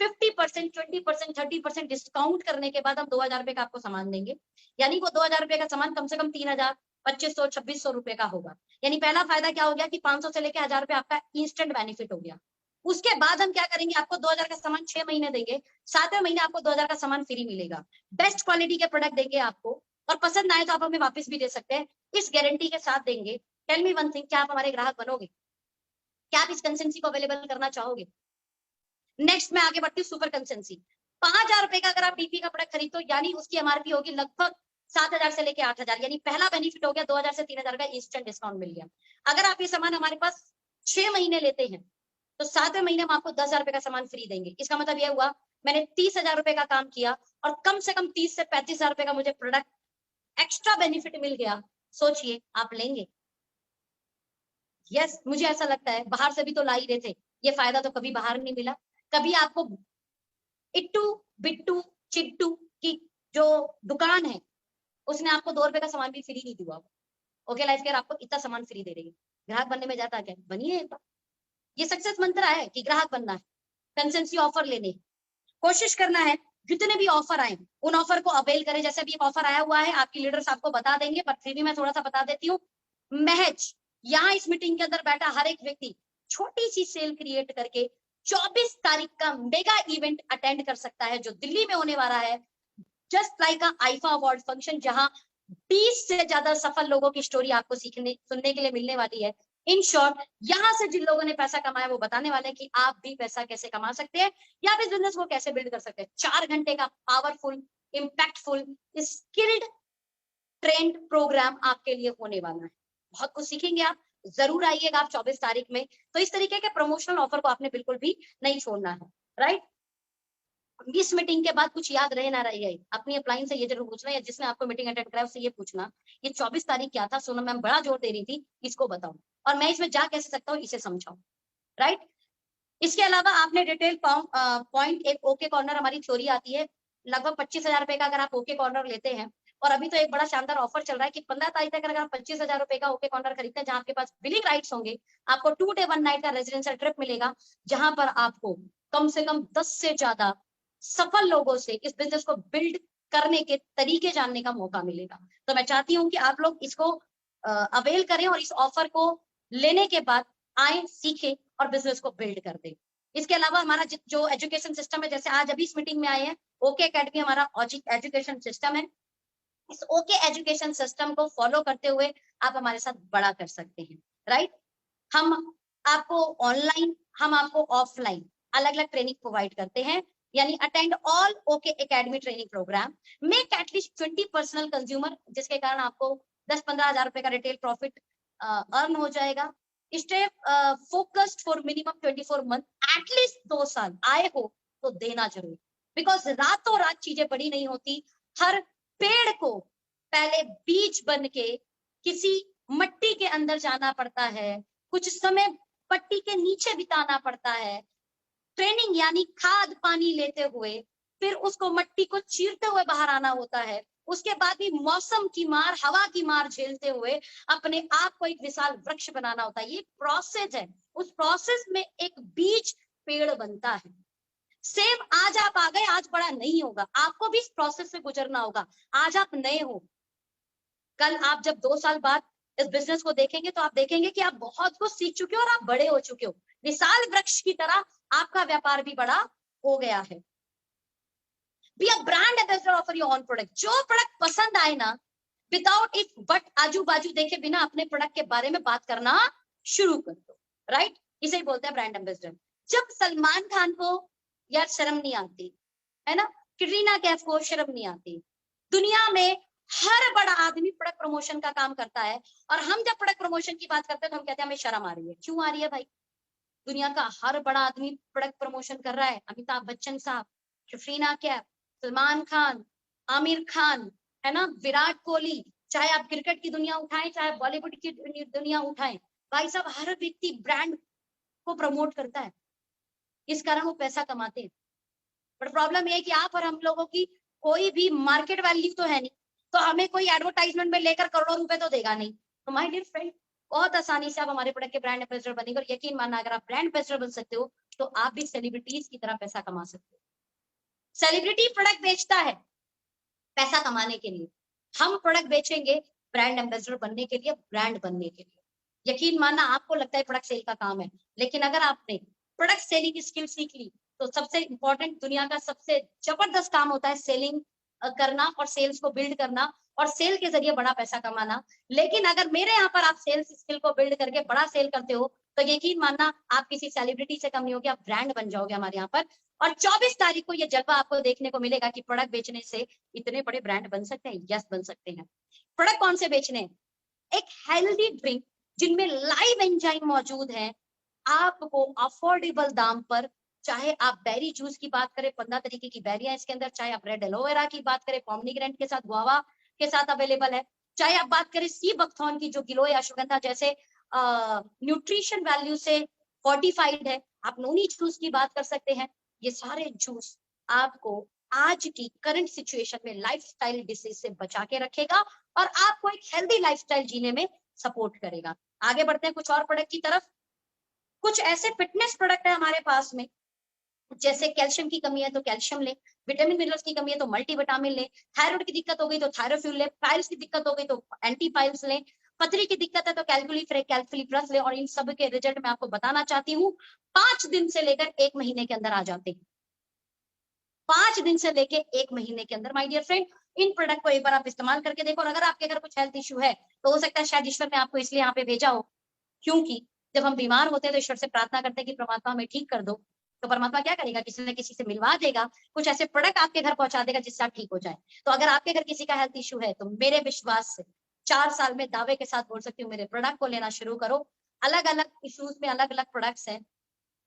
50%, 20%, 30% डिस्काउंट करने के बाद हम 2000 रुपए का आपको सामान देंगे, यानी वो 2000 रुपए का सामान कम से कम 3000, 2500, 2600 रुपए का होगा। यानी पहला फायदा क्या हो गया कि 500 से लेकर 1000 रुपए आपका इंस्टेंट बेनिफिट हो गया। उसके बाद हम क्या करेंगे, आपको 2000 का सामान 6 महीने देंगे, 7वें महीने आपको 2000 का सामान फ्री मिलेगा। बेस्ट क्वालिटी के प्रोडक्ट देंगे आपको, और पसंद आए तो आप हमें वापस भी दे सकते हैं, इस गारंटी के साथ देंगे। टेल मी वन थिंग, क्या आप हमारे ग्राहक बनोगे? क्या आप इस कंसेंसी को अवेलेबल करना चाहोगे? नेक्स्ट में आगे बढ़ती हूँ, सुपर कंसेंसी। 5,000 रुपए का अगर आप डीपी का प्रोडक्ट खरीदो, यानी उसकी एमआरपी होगी लगभग 7,000 से लेके 8,000, यानी पहला बेनिफिट हो गया 2,000 से 3,000 का इंस्टेंट डिस्काउंट मिल गया। अगर आप ये सामान हमारे पास 6 महीने लेते हैं, तो 7वें महीने हम आपको 10,000 रुपए का सामान फ्री देंगे। इसका मतलब यह हुआ, मैंने 30,000 रुपए का काम किया, और कम से कम 30 से 35,000 रुपए का मुझे प्रोडक्ट एक्स्ट्रा बेनिफिट मिल गया। सोचिए, आप लेंगे? यस, मुझे ऐसा लगता है, बाहर से भी तो ला ही रहे थे, ये फायदा तो कभी बाहर नहीं मिला। कभी आपको इट्टू, बिट्टू, चिट्टू की जो दुकान है, उसने आपको 2 रुपए का सामान भी फ्री नहीं दिया। ओके लाइफ केयर आपको इतना सामान फ्री दे रही है, ग्राहक बनने में जाता क्या, बनिए एक बार। ये सक्सेस मंत्र है कि ग्राहक बनना है, कंसेंसी ऑफर लेने, कोशिश करना है, जितने भी ऑफर आए उन ऑफर को अवेल करें। जैसे भी एक ऑफर आया हुआ है, आपकी लीडर्स आपको बता देंगे, पर फिर भी मैं थोड़ा सा बता देती हूँ। महज यहाँ इस मीटिंग के अंदर बैठा हर एक व्यक्ति छोटी सी सेल क्रिएट करके 24 तारीख का मेगा इवेंट अटेंड कर सकता है, जो दिल्ली में होने वाला है, just like IIFA award function, जहां 20 से ज्यादा सफल लोगों की स्टोरी आपको सीखने सुनने के लिए मिलने वाली है। इन शॉर्ट, यहां से जिन लोगों ने पैसा कमाया वो बताने वाले हैं कि आप भी पैसा कैसे कमा सकते हैं, या आप इस बिजनेस को कैसे बिल्ड कर सकते हैं। 4 घंटे का powerful, impactful, skilled trained program आपके लिए होने वाला है। बहुत कुछ सीखेंगे आप, जरूर आइएगा आप 24 तारीख में। तो इस तरीके के प्रमोशनल ऑफर को आपने बिल्कुल भी नहीं छोड़ना है, राइट। इस मीटिंग के बाद कुछ याद रहे ना रहे, अपनी अपलाइन से ये जरूर पूछना, या जिसने आपको मीटिंग अटेंड कराया उससे ये पूछना, ये 24 तारीख क्या था, सोनम मैम बड़ा जोर दे रही थी, इसको बताओ, और मैं इसमें जा कैसे सकता हूँ, इसे समझाओ, राइट। इसके अलावा आपने डिटेल पॉइंट, एक ओके कॉर्नर हमारी थ्योरी आती है, लगभग 25,000 रुपए का अगर आप ओके कॉर्नर लेते हैं, और अभी तो एक बड़ा शानदार ऑफर चल रहा है कि 15 तारीख तक अगर आप 25,000 रुपए का ओके कॉर्नर खरीदते हैं, जहां आपके पास बिलिंग राइट्स होंगे, आपको 2 डे 1 नाइट का रेजिडेंशियल ट्रिप मिलेगा, जहां पर आपको कम से कम 10 से ज्यादा सफल लोगों से इस बिजनेस को बिल्ड करने के तरीके जानने का मौका मिलेगा। तो मैं चाहती हूँ कि आप लोग इसको अवेल करें, और इस ऑफर को लेने के बाद आए, सीखें और बिजनेस को बिल्ड कर दें। इसके अलावा हमारा जो एजुकेशन सिस्टम है, जैसे आज अभी इस मीटिंग में आए हैं, ओके एकेडमी हमारा एजुकेशन सिस्टम है। इस ओके एजुकेशन सिस्टम को फॉलो करते हुए आप हमारे साथ बड़ा कर सकते हैं, राइट। हम आपको ऑनलाइन, हम आपको ऑफलाइन अलग अलग ट्रेनिंग प्रोवाइड करते हैं, यानी attend all okay academy training program, make at least 20 personal consumer, जिसके कारण आपको 10-15 हजार रुपए का रिटेल प्रॉफिट अर्न हो जाएगा। Stay focused for minimum 24 month, at least 2 साल आए हो तो देना जरूर, बिकॉज रातों रात चीजें बड़ी नहीं होती। हर पेड़ को पहले बीज बन के किसी मट्टी के अंदर जाना पड़ता है, कुछ समय पट्टी के नीचे बिताना पड़ता है, ट्रेनिंग यानी खाद पानी लेते हुए, फिर उसको मट्टी को चीरते हुए बाहर आना होता है, उसके बाद भी मौसम की मार, हवा की मार झेलते हुए अपने आप को एक विशाल वृक्ष बनाना होता है। ये प्रोसेस है। उस प्रोसेस में एक बीज पेड़ बनता है। सेम आज आप आ गए, आज बड़ा नहीं होगा, आपको भी इस प्रोसेस से गुजरना होगा। आज आप नए हो, कल आप जब 2 साल बाद इस बिजनेस को देखेंगे तो आप देखेंगे कि आप बहुत कुछ सीख चुके हो और आप बड़े हो चुके हो। विशाल वृक्ष की तरह आपका व्यापार भी बड़ा हो गया है। Be a brand ambassador of your own product. जो प्रोडक्ट पसंद आए ना, विदाउट इट बट आजू बाजू देखे बिना अपने प्रोडक्ट के बारे में बात करना शुरू कर दो। राइट, इसे ही बोलते हैं ब्रांड एम्बेसडर। जब सलमान खान को यार शर्म नहीं आती है ना, कटरीना कैफ को शर्म नहीं आती, दुनिया में हर बड़ा आदमी प्रोडक्ट प्रमोशन का काम करता है, और हम जब प्रोडक्ट प्रमोशन की बात करते हैं तो हम कहते हैं हमें शर्म आ रही है। क्यों आ रही है भाई? दुनिया का हर बड़ा आदमी प्रोडक्ट प्रमोशन कर रहा है। अमिताभ बच्चन साहब, कटरीना कैफ, सलमान खान, आमिर खान, है ना, विराट कोहली, चाहे आप क्रिकेट की दुनिया उठाएं, चाहे बॉलीवुड की दुनिया उठाएं, भाई साहब हर व्यक्ति ब्रांड को प्रमोट करता है, इस कारण वो पैसा कमाते हैं। बट प्रॉब्लम ये है कि आप और हम लोगों की कोई भी मार्केट वैल्यू तो है नहीं, तो हमें कोई एडवर्टाइजमेंट में लेकर करोड़ों रुपए तो देगा नहीं। तो माय डियर फ्रेंड, बहुत आसानी से आप हमारे प्रोडक्ट के ब्रांड एम्बेसडर बनेंगे, और यकीन मानना अगर आप ब्रांड एम्बेसडर बन सकते हो तो आप भी सेलिब्रिटीज की तरह पैसा कमा सकते हो। सेलिब्रिटी प्रोडक्ट बेचता है पैसा कमाने के लिए, हम प्रोडक्ट बेचेंगे ब्रांड एम्बेसडर बनने के लिए, ब्रांड बनने के लिए। यकीन मानना, आपको लगता है प्रोडक्ट सेल का काम है, लेकिन अगर आपने प्रोडक्ट सेलिंग की स्किल सीख ली तो सबसे इंपॉर्टेंट, दुनिया का सबसे जबरदस्त काम होता है सेलिंग करना और सेल्स को बिल्ड करना और सेल के जरिए बड़ा पैसा कमाना। लेकिन अगर मेरे यहाँ पर आप सेल्स स्किल को बिल्ड करके बड़ा सेल करते हो तो यकीन मानना आप किसी सेलिब्रिटी से कम नहीं होगे, आप ब्रांड बन जाओगे हमारे यहाँ पर। और 24 तारीख को ये जलवा आपको देखने को मिलेगा कि प्रोडक्ट बेचने से इतने बड़े ब्रांड बन सकते हैं। यस, बन सकते हैं। प्रोडक्ट कौन से बेचने हैं? एक हेल्दी ड्रिंक जिनमें लाइव एंजाइम मौजूद है, आपको अफोर्डेबल दाम पर, चाहे आप बेरी जूस की बात करें, 15 तरीके की बेरियां इसके अंदर, चाहे आप रेड एलोवेरा की बात करें, पॉमनीग्रेनेट के साथ, गुआवा के साथ अवेलेबल है, चाहे आप बात करें सी बकथॉर्न की जो गिलोय अश्वगंधा जैसे न्यूट्रिशन वैल्यू से फोर्टिफाइड है, आप नोनी जूस की बात कर सकते हैं। ये सारे जूस आपको आज की करंट सिचुएशन में लाइफस्टाइल डिसीज से बचा के रखेगा और आपको एक हेल्दी लाइफस्टाइल जीने में सपोर्ट करेगा। आगे बढ़ते हैं कुछ और प्रोडक्ट की तरफ। कुछ ऐसे फिटनेस प्रोडक्ट है हमारे पास में, जैसे कैल्शियम की कमी है तो कैल्शियम ले, विटामिन मिनरल्स की कमी है तो मल्टीविटामिन ले, थायराइड की दिक्कत हो गई तो थायरोफ्यूल ले, पाइल्स की दिक्कत हो गई तो एंटी पाइल्स ले, पथरी की दिक्कत है तो कैलकुली प्लस ले। और इन सब के रिजल्ट मैं आपको बताना चाहती हूँ, 5 दिन से लेकर 1 महीने के अंदर आ जाते हैं। 5 दिन से लेके 1 महीने के अंदर। माय डियर फ्रेंड, इन प्रोडक्ट को एक बार आप इस्तेमाल करके देखो, और अगर आपके अगर कुछ हेल्थ इश्यू है तो हो सकता है शायद ईश्वर ने आपको इसलिए यहाँ पे भेजा हो, क्योंकि जब हम बीमार होते हैं तो ईश्वर से प्रार्थना करते हैं कि परमात्मा हमें ठीक कर दो, तो परमात्मा क्या करेगा, किसी न किसी से मिलवा देगा, कुछ ऐसे प्रोडक्ट आपके घर पहुंचा देगा जिससे आप ठीक हो जाए। तो अगर आपके घर किसी का हेल्थ इश्यू है तो मेरे विश्वास से 4 साल में दावे के साथ बोल सकती हूँ, मेरे प्रोडक्ट को लेना शुरू करो। अलग अलग इश्यूज में अलग अलग प्रोडक्ट्स हैं,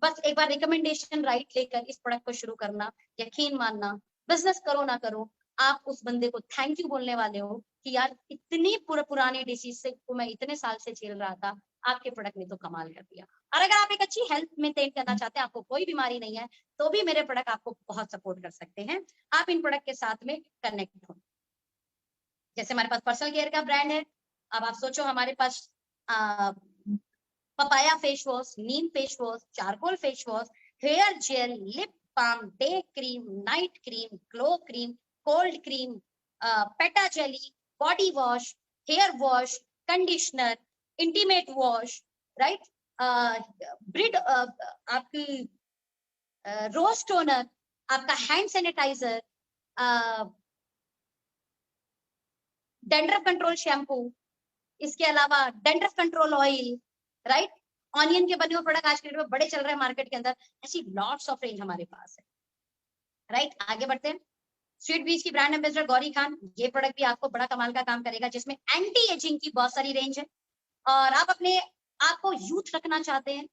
बस एक बार रिकमेंडेशन राइट लेकर इस प्रोडक्ट को शुरू करना। यकीन मानना, बिजनेस करो ना करो, आप उस बंदे को थैंक यू बोलने वाले हो कि यार इतनी पुरानी डिसीज से को मैं इतने साल से झेल रहा था, आपके प्रोडक्ट ने तो कमाल कर दिया। और अगर आप एक अच्छी हेल्थ मेंटेन करना चाहते हैं, आपको कोई बीमारी नहीं है, तो भी मेरे प्रोडक्ट आपको बहुत सपोर्ट कर सकते हैं। आप इन प्रोडक्ट के साथ में कनेक्ट हो। जैसे हमारे पास पर्सनल केयर का ब्रांड है, अब आप सोचो हमारे पास papaya face wash, neem face wash, charcoal face wash, hair gel, lip balm, day cream, night cream, glow cream, cold cream, पेटा jelly, body wash, hair wash, conditioner, intimate wash, right, ब्रिड, आपकी रोज टोनर, आपका hand sanitizer, dandruff control shampoo, इसके अलावा dandruff control oil, right, onion के बने हुए product आज के डेट में बड़े चल रहे हैं मार्केट के अंदर। ऐसी लॉट्स ऑफ रेंज हमारे पास है। राइट, आगे बढ़ते हैं। स्वीट बीज की ब्रांड एम्बेसडर गौरी खान, ये प्रोडक्ट भी आपको बड़ा कमाल का काम करेगा, जिसमें एंटी एजिंग की बहुत सारी रेंज है, और आप अपने आप को यूथ रखना चाहते हैं,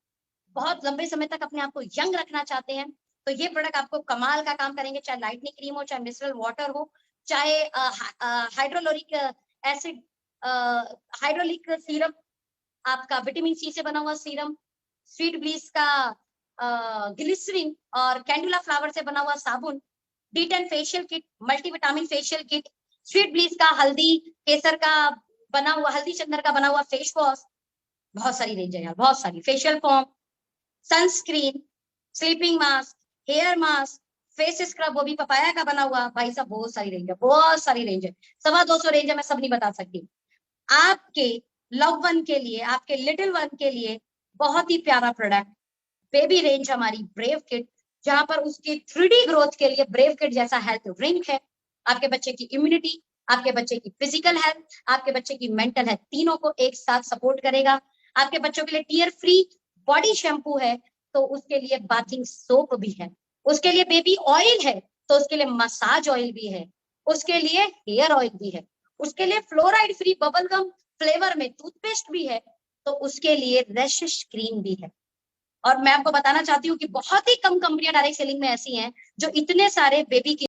बहुत लंबे समय तक अपने आप को यंग रखना चाहते हैं, तो ये प्रोडक्ट आपको कमाल का काम करेंगे। चाहे लाइटनिंग क्रीम हो, चाहे मिनरल वाटर हो, चाहे हाइड्रोलोरिक एसिड, हाइड्रोलिक सीरम, आपका विटामिन सी से बना हुआ सीरम, स्वीट ब्लीस का ग्लिसरीन और कैंडुला फ्लावर से बना हुआ साबुन, D10 facial kit, multivitamin facial kit, sweet bleach का हल्दी केसर का बना हुआ, हल्दी चंदन का बना हुआ फेस वॉश, बहुत सारी रेंज है यार, बहुत सारी। Facial foam, sunscreen, sleeping mask, hair mask, face scrub, वो भी पपाया का बना हुआ, भाई साहब बहुत सारी रेंज है, बहुत सारी रेंज है। 250 रेंज है, मैं सब नहीं बता सकती। आपके लव वन के लिए, आपके लिटिल वन के लिए बहुत ही प्यारा प्रोडक्ट, बेबी रेंज हमारी ब्रेव किट, जहां पर उसकी 3D ग्रोथ के लिए ब्रेव किट जैसा हेल्थ ड्रिंक है। आपके बच्चे की इम्यूनिटी, आपके बच्चे की फिजिकल हेल्थ, आपके बच्चे की मेंटल हेल्थ, तीनों को एक साथ सपोर्ट करेगा। आपके बच्चों के लिए टीयर फ्री बॉडी शैम्पू है, तो उसके लिए बाथिंग सोप भी है। उसके लिए बेबी ऑयल है, तो उसके लिए मसाज ऑयल भी है। उसके लिए हेयर ऑयल भी है। उसके लिए fluoride free bubble gum flavour में टूथपेस्ट भी है, तो उसके लिए रैशेस क्रीम भी है। और मैं आपको बताना चाहती हूँ कि बहुत ही कम कंपनियां डायरेक्ट सेलिंग में ऐसी हैं जो इतने सारे बेबी की